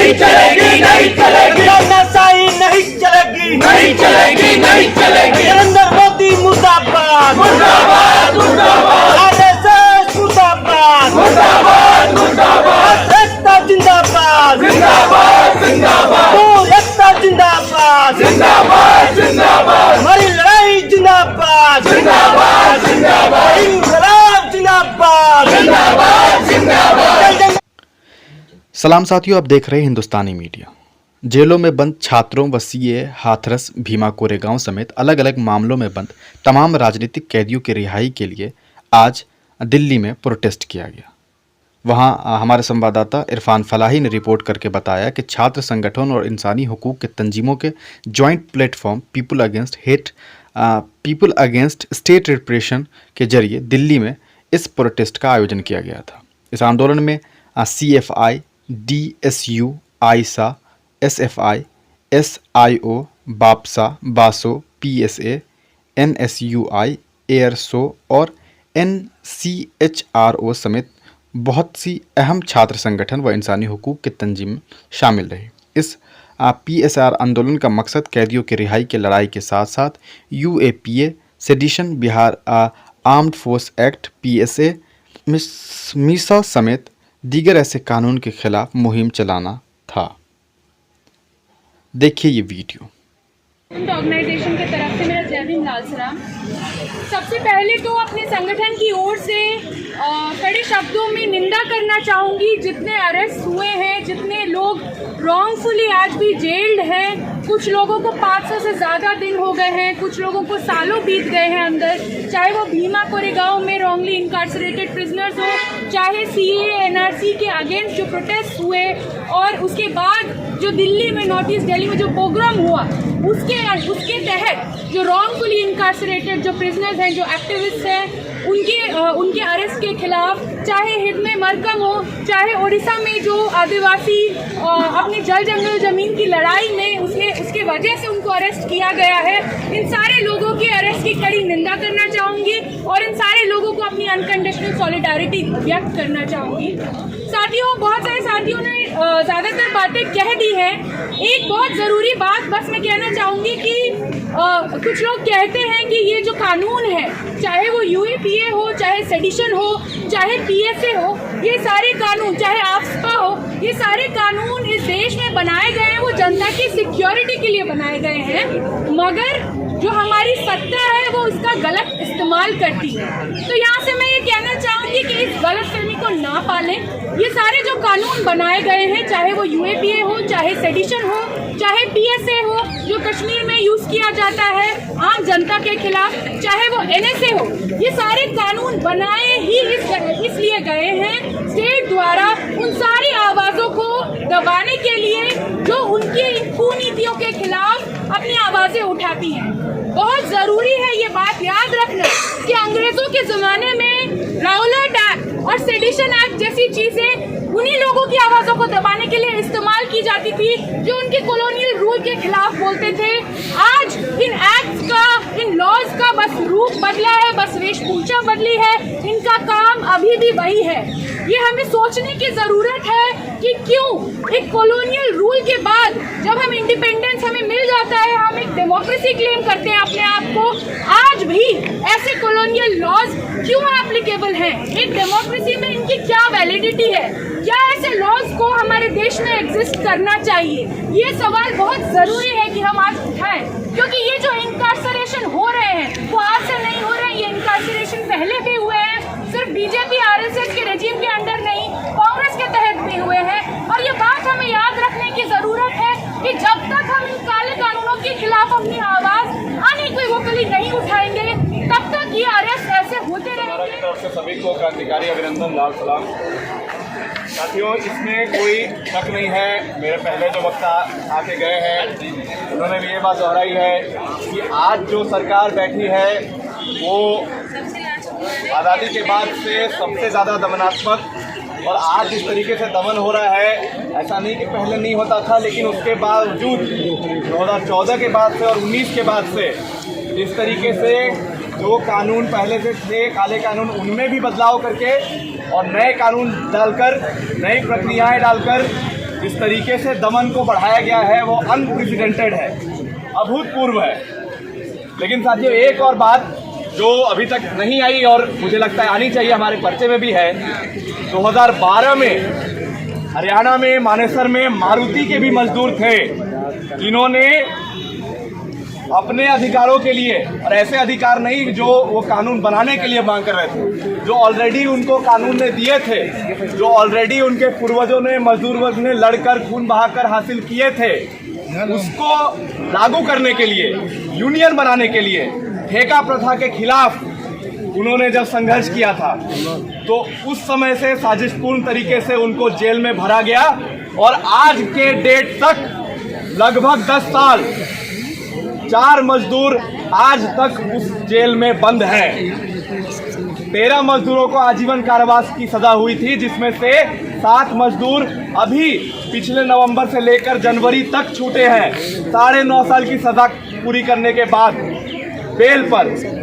नहीं चलेगी, नहीं चलेगी, तानाशाही नहीं चलेगी, नहीं चलेगी, नहीं चलेगी। नरेंद्र मोदी मुर्दाबाद, मुर्दाबाद, मुर्दाबाद, आरएसएस मुर्दाबाद, मुर्दाबाद, मुर्दाबाद, एकता जिंदाबाद, जिंदाबाद, जिंदाबाद, एकता जिंदाबाद, जिंदाबाद, जिंदाबाद, हमारी लड़ाई जिंदाबाद, जिंदाबाद, जिंदाबाद, इंकलाब जिंदाबाद, जिंदाबाद, जिंदाबाद। सलाम साथियों, आप देख रहे हैं हिंदुस्तानी मीडिया। जेलों में बंद छात्रों व सीए हाथरस भीमा कोरेगांव समेत अलग अलग मामलों में बंद तमाम राजनीतिक कैदियों की रिहाई के लिए आज दिल्ली में प्रोटेस्ट किया गया। वहां हमारे संवाददाता इरफान फलाही ने रिपोर्ट करके बताया कि छात्र संगठन और इंसानी हुकूक के तंजीमों के joint platform people against state repression के जरिए दिल्ली में इस प्रोटेस्ट का आयोजन किया गया था। इस आंदोलन में CFI, DSU, आइसा, SFI, SIO, बापसा, बासो, PSA, NSUI, एयरसो और NCHRO समेत बहुत सी अहम छात्र संगठन व इंसानी हुकूक के तंजीम शामिल रहे। इस PSR आंदोलन का मकसद कैदियों की रिहाई की लड़ाई के साथ साथ UAPA, sedition, Bihar armed force act, PSA, Misa समेत दीगर ऐसे कानून के खिलाफ मुहिम चलाना था। देखिए ये वीडियो। ऑर्गेनाइजेशन की तरफ से मेरा जय भीम लाल सलाम। सबसे पहले तो अपने संगठन की ओर से कड़े शब्दों में निंदा करना चाहूँगी जितने अरेस्ट हुए हैं, जितने लोग रॉन्गफुली आज भी जेल्ड हैं। कुछ लोगों को 500 से ज़्यादा दिन हो गए हैं, कुछ लोगों को सालों बीत गए हैं अंदर, चाहे वो भीमा कोरेगांव में रॉन्गली इनकार्सरेटेड प्रिजनर्स हो, चाहे CAA NRC के अगेंस्ट जो प्रोटेस्ट हुए और उसके बाद जो दिल्ली में नॉर्थ ईस्ट दिल्ली में जो प्रोग्राम हुआ उसके तहत जो रॉन्गफुली इनकार्सरेटेड जो प्रिजनर्स हैं, जो एक्टिविस्ट हैं, उनके अरेस्ट के खिलाफ, चाहे हिदमे मरकम हो, चाहे उड़ीसा में जो आदिवासी अपनी जल जंगल जमीन की लड़ाई में उसके वजह से उनको अरेस्ट किया गया है, इन सारे लोगों के अरेस्ट की कड़ी निंदा करना चाहूँगी और इन सारे लोगों को अपनी अनकंडीशनल सॉलिडारिटी व्यक्त करना चाहूँगी। साथियों, बहुत सारे साथियों ने ज़्यादातर बातें कह दी हैं। एक बहुत ज़रूरी बात बस मैं कहना चाहूँगी कि कुछ लोग कहते हैं कि ये जो कानून है, चाहे वो UAPA हो, चाहे सेडिशन हो, चाहे PSA हो, ये सारे कानून, चाहे आफ्स्पा हो, ये सारे कानून इस देश में बनाए गए हैं, वो जनता की सिक्योरिटी के लिए बनाए गए हैं, मगर जो हमारी सत्ता है वो इसका गलत इस्तेमाल करती है। तो यहाँ से मैं ये कहना चाहूँगी कि इस गलतफहमी को ना पालें। ये सारे जो कानून बनाए गए हैं, चाहे वो UAPA हो, चाहे सेडिशन हो, चाहे PSA हो जो कश्मीर में यूज़ किया जाता है आम जनता के खिलाफ, चाहे वो NSA हो, ये सारे कानून बनाए ही इसलिए गए हैं स्टेट द्वारा उन सारी आवाज़ों को दबाने के लिए जो उनकी इन कुनीतियों के खिलाफ अपनी आवाज़ें उठाती हैं। बहुत ज़रूरी है ये बात याद रखना कि अंग्रेज़ों के ज़माने में राउलेट एक्ट और सेडिशन एक्ट जैसी चीज़ें उन्हीं लोगों की आवाज़ों को दबाने के लिए इस्तेमाल की जाती थी जो उनके कॉलोनियल रूल के खिलाफ बोलते थे। आज इन एक्ट्स का, इन लॉज का बस रूप बदला है, बस वेशभूषा बदली है, इनका काम अभी भी वही है। ये हमें सोचने की ज़रूरत है कि क्यों एक कॉलोनियल रूल के बाद जब हम इंडिपेंडेंस हमें मिल जाता है, हम एक डेमोक्रेसी क्लेम करते हैं अपने आप को, आज भी ऐसे कॉलोनियल लॉज क्यों एप्लीकेबल हैं? एक डेमोक्रेसी में इनकी क्या वैलिडिटी है? क्या ऐसे लॉज को हमारे देश में एग्जिस्ट करना चाहिए? ये सवाल बहुत ज़रूरी है कि हम आज उठाएं, क्योंकि ये जो इनकार्सरेशन हो रहे हैं वो आज से नहीं हो रहे हैं। ये इनकार्सरेशन पहले भी हुए हैं, सिर्फ BJP RSS के रेजिम के अंडर नहीं, कांग्रेस के तहत भी हुए हैं। और ये बात हमें याद रखने की ज़रूरत है कि जब तक हम इन काले कानूनों के खिलाफ अपनी आवाज़ अनइक्विवोकली नहीं उठाएंगे, तब तक ये अरेस्ट ऐसे होते रहेंगे। तरफ से सभी को क्रांतिकारी अभिनंदन, लाल सलाम। साथियों, इसमें कोई शक नहीं है, मेरे पहले जो वक्ता आके गए हैं उन्होंने भी ये बात दोहराई है कि आज जो सरकार बैठी है वो आज़ादी के बाद से सबसे ज़्यादा दमनात्मक, और आज जिस तरीके से दमन हो रहा है ऐसा नहीं कि पहले नहीं होता था, लेकिन उसके बावजूद 2014 के बाद से और 19 के बाद से जिस तरीके से जो कानून पहले से थे काले कानून, उनमें भी बदलाव करके और नए कानून डालकर, नई प्रक्रियाएं डालकर इस तरीके से दमन को बढ़ाया गया है वो अनप्रेसिडेंटेड है, अभूतपूर्व है। लेकिन साथियों, एक और बात जो अभी तक नहीं आई और मुझे लगता है आनी चाहिए, हमारे पर्चे में भी है। 2012 में हरियाणा में मानेसर में मारुति के भी मजदूर थे, इन्होंने अपने अधिकारों के लिए, और ऐसे अधिकार नहीं जो वो कानून बनाने के लिए मांग कर रहे थे, जो ऑलरेडी उनको कानून ने दिए थे, जो ऑलरेडी उनके पूर्वजों ने, मजदूर वर्ग ने लड़कर खून बहाकर हासिल किए थे, उसको लागू करने के लिए, यूनियन बनाने के लिए, ठेका प्रथा के खिलाफ उन्होंने जब संघर्ष किया था, तो उस समय से साजिशपूर्ण तरीके से उनको जेल में भरा गया और आज के डेट तक लगभग 10 साल 4 मजदूर आज तक उस जेल में बंद हैं। 13 मजदूरों को आजीवन कारावास की सजा हुई थी, जिसमें से 7 मजदूर अभी पिछले नवंबर से लेकर जनवरी तक छूटे हैं, 9.5 साल की सजा पूरी करने के बाद बेल पर।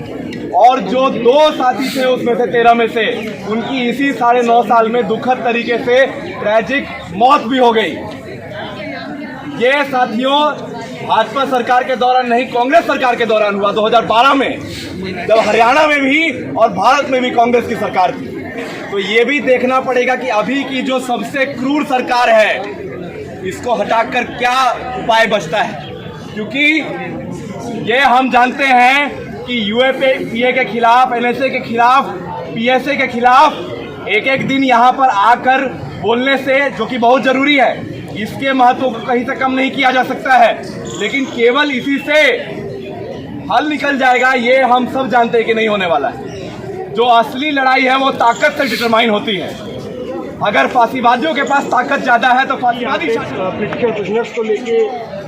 और जो 2 साथी थे उसमें से 13 में से, उनकी इसी 9.5 साल में दुखद तरीके से ट्रैजिक मौत भी हो गई। ये साथियों भाजपा सरकार के दौरान नहीं, कांग्रेस सरकार के दौरान हुआ, 2012 में, जब हरियाणा में भी और भारत में भी कांग्रेस की सरकार थी। तो ये भी देखना पड़ेगा कि अभी की जो सबसे क्रूर सरकार है, इसको हटाकर क्या उपाय बचता है, क्योंकि ये हम जानते हैं कि यूएपीए के खिलाफ, एनएसए के खिलाफ, पीएसए के खिलाफ एक दिन यहाँ पर आकर बोलने से, जो कि बहुत जरूरी है, इसके महत्व को कहीं से कम नहीं किया जा सकता है, लेकिन केवल इसी से हल निकल जाएगा ये हम सब जानते हैं कि नहीं होने वाला है। जो असली लड़ाई है वो ताकत से डिटरमाइन होती है। अगर फांसीबाजियों के पास ताकत ज्यादा है तो फांसीबाजी पॉलिटिकल प्रिजनर्स को लेके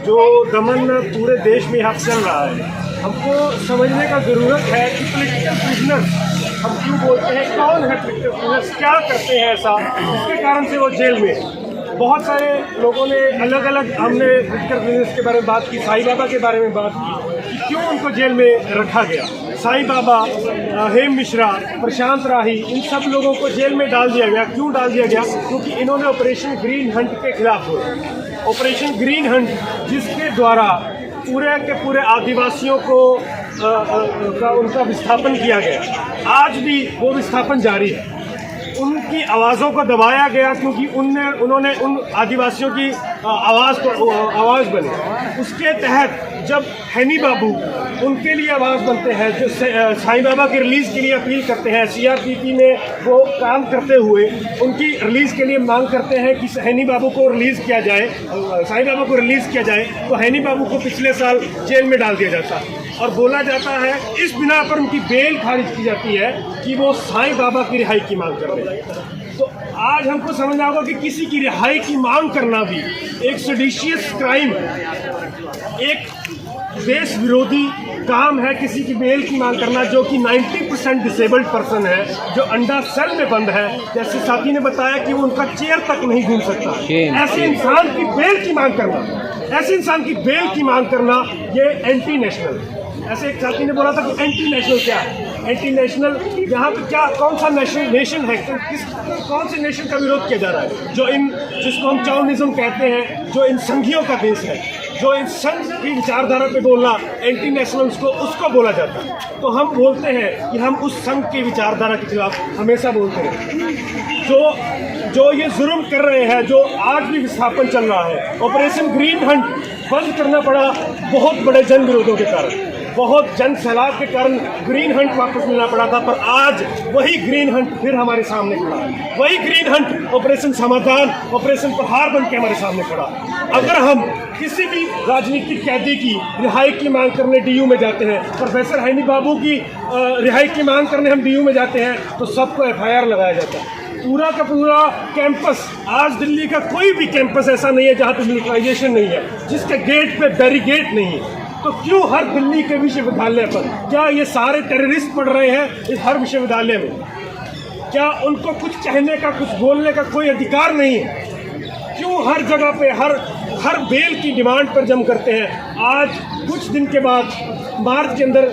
जो दमन पूरे देश में यहाँ चल रहा है, हमको समझने का ज़रूरत है कि पॉलिटिकल प्रिजनर्स हम क्यों बोलते हैं, कौन है पॉलिटिकल प्रिजनर्स, क्या करते हैं ऐसा, इसके कारण से वो जेल में। बहुत सारे लोगों ने अलग अलग, हमने पॉलिटिकल प्रिजनर्स के बारे में बात की, साईं बाबा के बारे में बात की कि क्यों उनको जेल में रखा गया। साईं बाबा, हेम मिश्रा, प्रशांत राही, इन सब लोगों को जेल में डाल दिया गया। क्यों डाल दिया गया? क्योंकि इन्होंने ऑपरेशन ग्रीन हंट के खिलाफ हुआ। ऑपरेशन ग्रीन हंट जिसके द्वारा पूरे के पूरे आदिवासियों को उनका विस्थापन किया गया, आज भी वो विस्थापन जारी है। उनकी आवाज़ों को दबाया गया क्योंकि उन्होंने उन आदिवासियों की आवाज़ बनी। उसके तहत जब हैनी बाबू उनके लिए आवाज़ बनते हैं, जो साईं बाबा के रिलीज़ के लिए अपील करते हैं, सीआरपीपी में वो काम करते हुए उनकी रिलीज़ के लिए मांग करते हैं कि हैनी बाबू को रिलीज़ किया जाए, साईं बाबा को रिलीज़ किया जाए, तो हैनी बाबू को पिछले साल जेल में डाल दिया जाता और बोला जाता है इस बिना पर उनकी बेल खारिज की जाती है कि वो साईं बाबा की रिहाई की मांग कर रहे हैं। तो आज हमको समझना होगा कि किसी की रिहाई की मांग करना भी एक सेडिशियस क्राइम, एक देश विरोधी काम है। किसी की बेल की मांग करना जो कि 90% डिसेबल्ड पर्सन है, जो अंडर सेल में बंद है, जैसे साथी ने बताया कि वो उनका चेयर तक नहीं घूम सकता, ऐसे इंसान की बेल की मांग करना, ऐसे इंसान की बेल की मांग करना, ये एंटी नेशनल। ऐसे एक साथी ने बोला था कि एंटी नेशनल क्या है? एंटी नेशनल यहाँ पे क्या, कौन सा नेशन है, कौन से नेशन का विरोध किया जा रहा है? जिसको हम चाउनिज्म कहते हैं, जो इन संघियों का देश है, जो इन संघ की विचारधारा पे बोलना, एंटी नेशनल्स को उसको बोला जाता है। तो हम बोलते हैं कि हम उस संघ की विचारधारा के खिलाफ हमेशा बोलते हैं। जो ये जुर्म कर रहे हैं, जो आज भी विस्थापन चल रहा है, ऑपरेशन ग्रीन हंट बंद करना पड़ा बहुत बड़े जन विरोधों के कारण, बहुत जन सैलाब के कारण ग्रीन हंट वापस मिलना पड़ा था। पर आज वही ग्रीन हंट फिर हमारे सामने खड़ा, वही ग्रीन हंट ऑपरेशन समाधान, ऑपरेशन प्रहार बन के हमारे सामने खड़ा। अगर हम किसी भी राजनीतिक कैदी की रिहाई की मांग करने डीयू में जाते हैं, प्रोफेसर हैनी बाबू की रिहाई की मांग करने हम डीयू में जाते हैं, तो सबको एफआईआर लगाया जाता है। पूरा का पूरा कैंपस, आज दिल्ली का कोई भी कैंपस ऐसा नहीं है जहाँ पे मिलिटराइजेशन नहीं है, जिसके गेट पे बैरिकेड नहीं है। तो क्यों हर दिल्ली के विश्वविद्यालय पर, क्या ये सारे टेररिस्ट पढ़ रहे हैं इस हर विश्वविद्यालय में? क्या उनको कुछ कहने का, कुछ बोलने का कोई अधिकार नहीं है? क्यों हर जगह पे हर बेल की डिमांड पर जम करते हैं? आज कुछ दिन के बाद मार्च के अंदर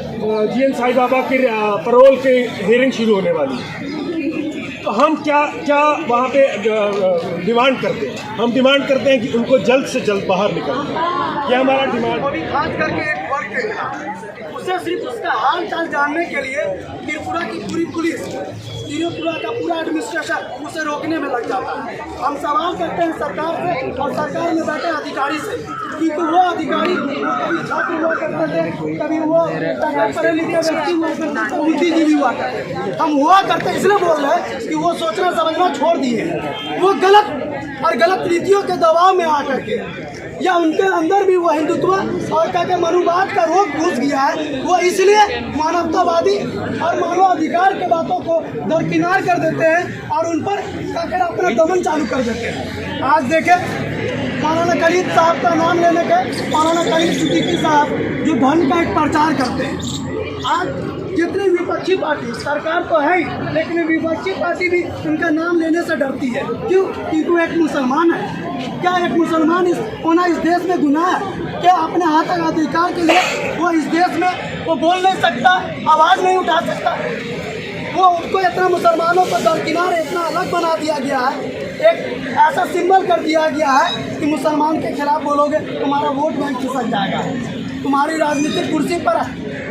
जीएन साईं बाबा के पैरोल के हियरिंग शुरू होने वाली है। तो हम क्या वहाँ पे डिमांड करते हैं? हम डिमांड करते हैं कि उनको जल्द से जल्द बाहर निकालें। ये हमारा डिमांड। खास करके एक वर्ग के खिलाफ, उसे सिर्फ उसका हाल चाल जानने के लिए त्रिपुरा की पूरी पुलिस, त्रिपुरा का पूरा एडमिनिस्ट्रेशन उसे रोकने में लग जाता है। हम सवाल करते हैं सरकार से और सरकार में बैठे अधिकारी से कि वो अधिकारी कभी छात्र हुआ करते थे, कभी वो पढ़े लिखे व्यक्ति हुआ करते थे, बुद्धिजीवी हुआ करते थे। हम हुआ करते इसलिए बोल रहे हैं कि वो सोचना समझना छोड़ दिए, वो गलत नीतियों के दबाव में आकर के, या उनके अंदर भी वो हिंदुत्व और क्या मनुवाद का रोग घुस गया है। वो इसलिए मानवतावादी और मानवाधिकार के बातों को दरकिनार कर देते हैं और उन पर अपना दमन चालू कर देते हैं। आज देखें मौलाना खलीद साहब का नाम लेने के, मौलाना खलीद सिद्दीकी साहब जो धन का एक प्रचार करते हैं। आज जितनी विपक्षी पार्टी, सरकार तो है ही, लेकिन विपक्षी पार्टी भी उनका नाम लेने से डरती है। क्यों? क्योंकि वो एक मुसलमान है। क्या एक मुसलमान होना इस देश में गुनाह है? क्या अपने हाथ अधिकार के लिए वो इस देश में वो बोल नहीं सकता, आवाज़ नहीं उठा सकता? वो उनको इतना मुसलमानों को दरकिनार इतना अलग बना दिया गया है, एक ऐसा सिंबल कर दिया गया है कि मुसलमान के खिलाफ बोलोगे तुम्हारा वोट बैंक खिसक जाएगा, तुम्हारी राजनीतिक कुर्सी पर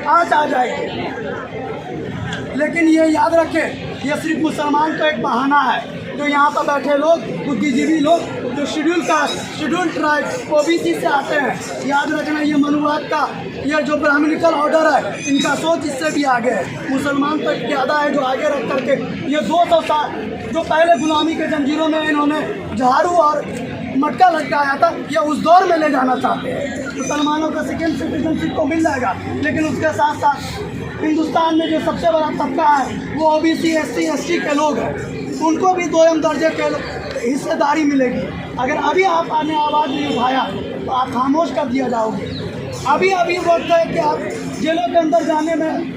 आँच आ जाएगी। लेकिन ये याद रखें, ये सिर्फ मुसलमान का एक बहाना है। जो यहाँ पर बैठे लोग, बुद्धिजीवी लोग, जो schedule caste, schedule tribe, OBC से आते हैं, याद रखना ये मनुवाद का, ये जो ब्राह्मणिकल ऑर्डर है, इनका सोच इससे भी आगे है। मुसलमान तक ज़्यादा है जो आगे रख करके ये 200 साल जो पहले गुलामी के जंजीरों में इन्होंने झाड़ू और मटका लटकाया था, ये उस दौर में ले जाना चाहते हैं। मुसलमानों का सेकेंड सिटीजनशिप को मिल जाएगा, लेकिन उसके साथ साथ हिंदुस्तान में जो सबसे बड़ा तबका है वो ओबीसी, एससी, एसटी के लोग हैं, उनको भी 2 दर्जे के हिस्सेदारी मिलेगी। अगर अभी आपने आवाज़ नहीं उठाया तो आप खामोश कर दिया जाओगे। अभी वक्त है कि आप जेलों के अंदर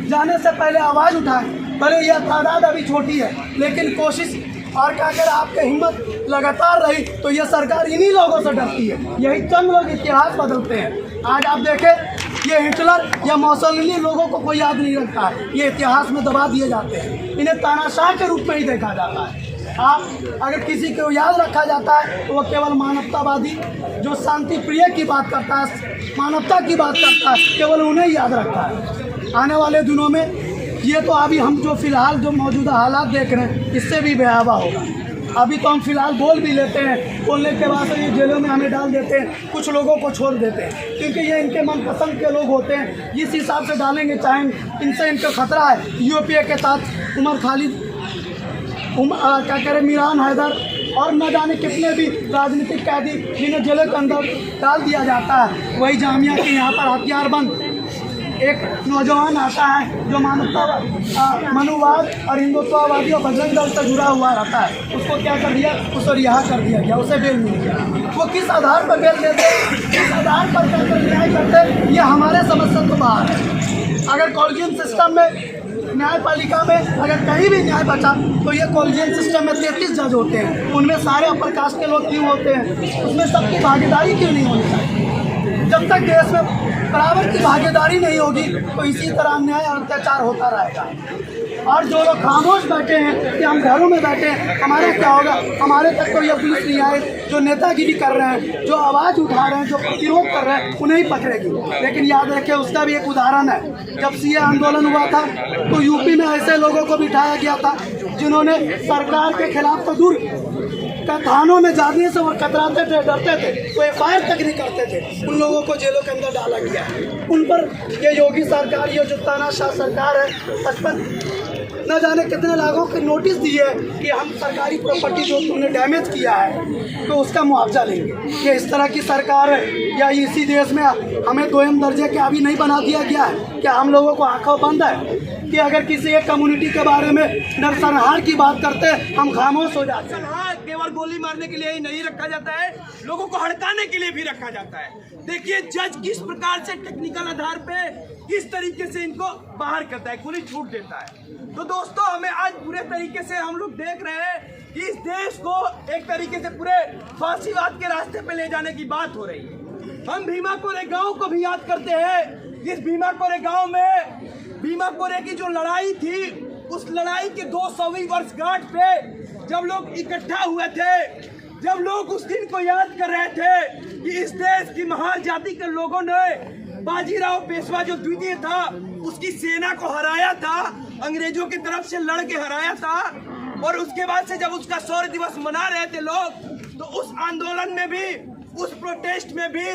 जाने से पहले आवाज़ उठाएं। भले यह तादाद अभी छोटी है, लेकिन कोशिश और क्या अगर आपकी हिम्मत लगातार रही तो यह सरकार इन्हीं लोगों से डरती है। यही चंद लोग इतिहास बदलते हैं। आज आप देखें, ये हिटलर या मौसोलिनी लोगों को कोई याद नहीं रखता है, ये इतिहास में दबा दिए जाते हैं, इन्हें तानाशाह के रूप में ही देखा जाता है। आप अगर किसी को याद रखा जाता है तो वो केवल मानवतावादी, जो शांति प्रिय की बात करता है, मानवता की बात करता है, केवल उन्हें याद रखता है। आने वाले दिनों में ये तो अभी हम जो फिलहाल जो मौजूदा हालात देख रहे हैं, इससे भी भयावह होगा। अभी तो हम फिलहाल बोल भी लेते हैं, बोलने के बाद ये जेलों में हमें डाल देते हैं, कुछ लोगों को छोड़ देते हैं, क्योंकि ये इनके मनपसंद के लोग होते हैं। इस हिसाब से डालेंगे, चाहे इनसे इनको खतरा है। यूपीए के तहत उमर खालिद, क्या कह रहे, मीरान हैदर और न जाने कितने भी राजनीतिक कैदी जिन्हें जेलों के अंदर डाल दिया जाता है। वही जामिया के यहाँ पर हथियारबंद एक नौजवान आता है जो मनुवाद और हिंदुत्ववादी और बजरंग दल से जुड़ा हुआ रहता है, उसको क्या कर दिया, उसे रिहा कर दिया गया, उसे बेल मिल गया। वो किस आधार पर बेल देते, किस आधार पर क्या न्याय करते, ये हमारे समझ से तो बाहर है। अगर कॉलेजियम सिस्टम में, न्यायपालिका में अगर कहीं भी न्याय बचा तो ये कॉलेजियम सिस्टम में 33 जज होते हैं, उनमें सारे अपर कास्ट के लोग क्यों होते हैं? उसमें सबकी भागीदारी क्यों नहीं होनी चाहिए? जब तक देश में बराबर की भागीदारी नहीं होगी तो इसी तरह अन्याय और अत्याचार होता रहेगा। और जो लोग खामोश बैठे हैं कि हम घरों में बैठे हैं, हमारा क्या होगा, हमारे तक तो ये पुलिस नहीं आए, जो नेतागिरी कर रहे हैं, जो आवाज़ उठा रहे हैं, जो प्रतिरोध कर रहे हैं, उन्हें ही पकड़ेगी। लेकिन याद रखें, उसका भी एक उदाहरण है। जब सीए आंदोलन हुआ था तो यूपी में ऐसे लोगों को बिठाया गया था जिन्होंने सरकार के खिलाफ तो दूर थानों में जाने से वो कतराते थे, डरते थे, वो एफआईआर तक नहीं करते थे। उन लोगों को जेलों के अंदर डाला गया। उन पर ये योगी सरकार, ये जो तानाशाह सरकार है, 55 न जाने कितने लाखों के नोटिस दिए कि हम सरकारी प्रॉपर्टी जो तुमने डैमेज किया है तो उसका मुआवजा लेंगे। ये इस तरह की सरकार है या इसी देश में हमें 2 दर्जे के अभी नहीं बना दिया गया है? क्या हम लोगों को आंखों बंद है कि अगर किसी एक कम्युनिटी के बारे में नरसंहार की बात करते हैं हम खामोश हो जाते हैं? केवल गोली मारने के लिए ही नहीं रखा जाता है, लोगों को हड़काने के लिए भी रखा जाता है। देखिए जज किस प्रकार से टेक्निकल आधार पे किस तरीके से इनको बाहर करता है, खुली छूट देता है। तो दोस्तों, हमें आज पूरे तरीके से हम लोग देख रहे हैं कि इस देश को एक तरीके से पूरे फांसीवाद के रास्ते पे ले जाने की बात हो रही है। हम भीमा कोरे गांव को भी याद करते हैं। इस भीमा कोरे गांव में भीमा कोरे की जो लड़ाई थी उस लड़ाई के 200वीं वर्षगांठ पे जब लोग इकट्ठा हुए थे, जब लोग उस दिन को याद कर रहे थे कि इस देश की महान जाति के लोगों ने बाजीराव पेशवा जो द्वितीय था उसकी सेना को हराया था, अंग्रेजों की तरफ से लड़ के हराया था। और उसके बाद से जब उसका शौर्य दिवस मना रहे थे लोग, तो उस आंदोलन में भी, उस प्रोटेस्ट में भी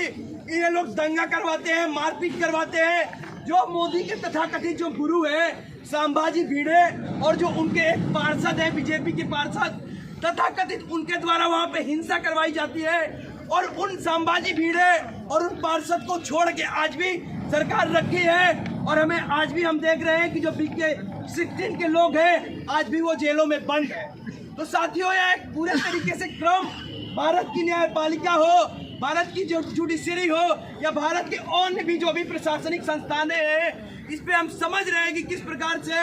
ये लोग दंगा करवाते हैं, मारपीट करवाते हैं। जो मोदी के तथाकथित जो गुरु है संभाजी भिड़े और जो उनके एक पार्षद है, बीजेपी के पार्षद, तथाकथित उनके द्वारा वहां पे हिंसा करवाई जाती है। और उन संभाजी भिड़े और उन पार्षद को छोड़ के आज भी सरकार रखी है। और हमें आज भी हम देख रहे हैं कि जो BK-16 के लोग हैं आज भी वो जेलों में बंद है। तो साथियों, यह एक पूरे तरीके से क्रम भारत की न्यायपालिका हो, भारत की जो जुडिशरी हो या भारत के अन्य भी जो भी प्रशासनिक संस्थानें हैं, इस पे हम समझ रहे हैं कि किस प्रकार से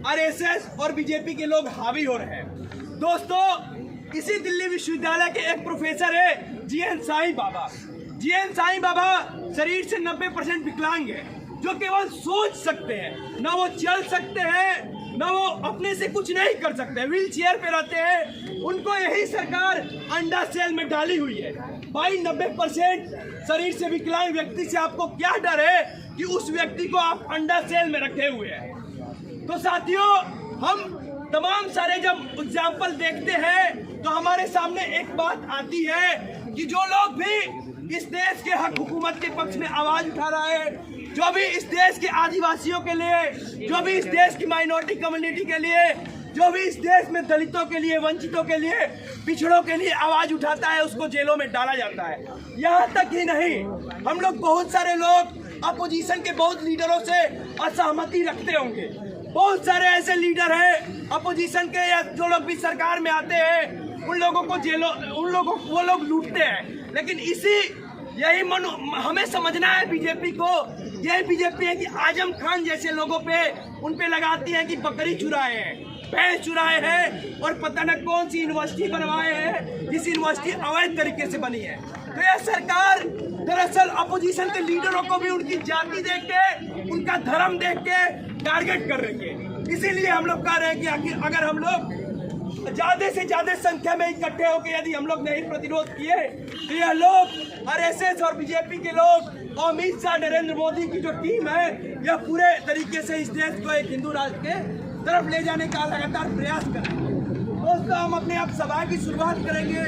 RSS और बीजेपी के लोग हावी हो रहे हैं। दोस्तों, इसी दिल्ली विश्वविद्यालय के एक प्रोफेसर है GN साईं बाबा। GN साईं बाबा शरीर से 90% विकलांग है, जो केवल सोच सकते हैं, ना वो चल सकते हैं, ना वो अपने से कुछ नहीं कर सकते, व्हील चेयर पे रहते हैं। उनको यही सरकार अंडा सेल में डाली हुई है। भाई 90% शरीर से विकलांग व्यक्ति से आपको क्या डर है कि उस व्यक्ति को आप अंडा सेल में रखे हुए हैं। तो साथियों, हम तमाम सारे जब एग्जाम्पल देखते हैं तो हमारे सामने एक बात आती है कि जो लोग भी इस देश के हक हुकूमत के पक्ष में आवाज उठा रहा है, जो भी इस देश के आदिवासियों के लिए, जो भी इस देश की माइनॉरिटी कम्युनिटी के लिए, जो भी इस देश में दलितों के लिए, वंचितों के लिए, पिछड़ों के लिए आवाज उठाता है, उसको जेलों में डाला जाता है। यहाँ तक ही नहीं, हम लोग बहुत सारे लोग अपोजिशन के बहुत लीडरों से असहमति रखते होंगे। बहुत सारे ऐसे लीडर हैं अपोजिशन के या जो लोग भी सरकार में आते हैं, उन लोगों को वो लोग लूटते हैं। लेकिन यही हमें समझना है बीजेपी को, यही बीजेपी है कि आजम खान जैसे लोगों पे उन पे लगाती है कि बकरी चुराए हैं, भैंस चुराए हैं और पता न कौन सी यूनिवर्सिटी बनवाए हैं, जिस यूनिवर्सिटी अवैध तरीके से बनी है। तो यह सरकार दरअसल अपोजिशन के लीडरों को भी उनकी जाति देख के, उनका धर्म देख के टारगेट कर रही है। इसीलिए हम लोग कह रहे हैं कि आखिर अगर हम लोग ज्यादा से ज्यादा संख्या में इकट्ठे होकर यदि हम लोग नहीं प्रतिरोध किए तो यह लोग RSS और बीजेपी के लोग और अमित शाह, नरेंद्र मोदी की जो टीम है, यह पूरे तरीके से इस देश को एक हिंदू राष्ट्र के तरफ ले जाने का लगातार प्रयास करेंगे। दोस्तों, हम अपने आप सभा की शुरुआत करेंगे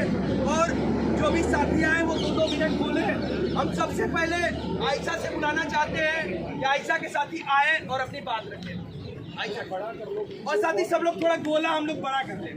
और जो भी साथी आए वो 2-2 मिनट बोले। हम सबसे पहले आयशा से बुलाना चाहते हैं कि आयशा के साथी आए और अपनी बात रखें। आयशा बड़ा कर लो और साथी सब लोग थोड़ा गोला हम लोग बड़ा कर लें।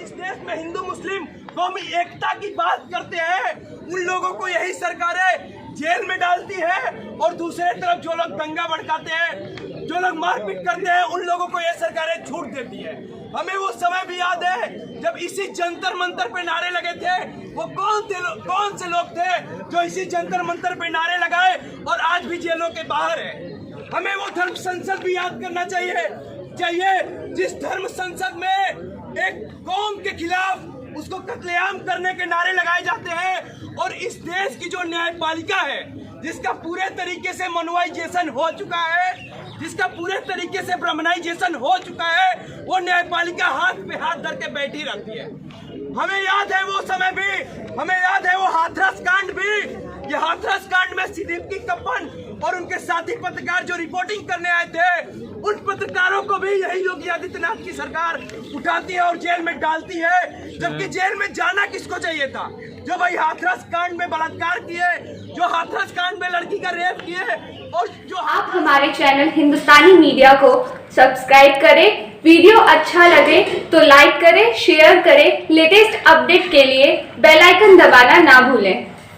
इस देश में हिंदू मुस्लिम कौमी एकता की बात करते हैं, उन लोगों को यही सरकारें जेल में डालती है और दूसरे तरफ जो लोग दंगा भड़काते हैं, जो लोग मारपीट करते हैं, उन लोगों को ये सरकारें छूट देती है। हमें वो समय भी याद है जब इसी जंतर मंतर पे नारे लगे थे। वो कौन से लोग थे जो इसी जंतर मंतर पे नारे लगाए और आज भी जेलों के बाहर है। हमें वो धर्म संसद भी याद करना चाहिए जिस धर्म संसद में एक कौम के खिलाफ उसको कत्लेआम करने के नारे लगाए जाते हैं। और इस देश की जो न्यायपालिका है, जिसका पूरे तरीके से मनुवाइजेशन हो चुका है, जिसका पूरे तरीके से ब्राह्मणाइजेशन हो चुका है, वो न्यायपालिका हाथ पे हाथ धर के बैठी रहती है। हमें याद है वो समय भी, हमें याद है वो हाथरस कांड भी। ये हाथरस कांड में सिद्दीकी कप्पन और उनके साथी पत्रकार जो रिपोर्टिंग करने आए थे, उन पत्रकारों को भी यही योगी आदित्यनाथ की सरकार उठाती है और जेल में डालती है। जबकि जेल में जाना किसको चाहिए था? जो भाई हाथरस कांड में बलात्कार किए, जो हाथरस कांड में लड़की का रेप किए। और जो आप हमारे चैनल हिंदुस्तानी मीडिया को सब्सक्राइब करें, वीडियो अच्छा लगे तो लाइक करें, शेयर करें। लेटेस्ट अपडेट के लिए बेल आइकन दबाना ना भूलें।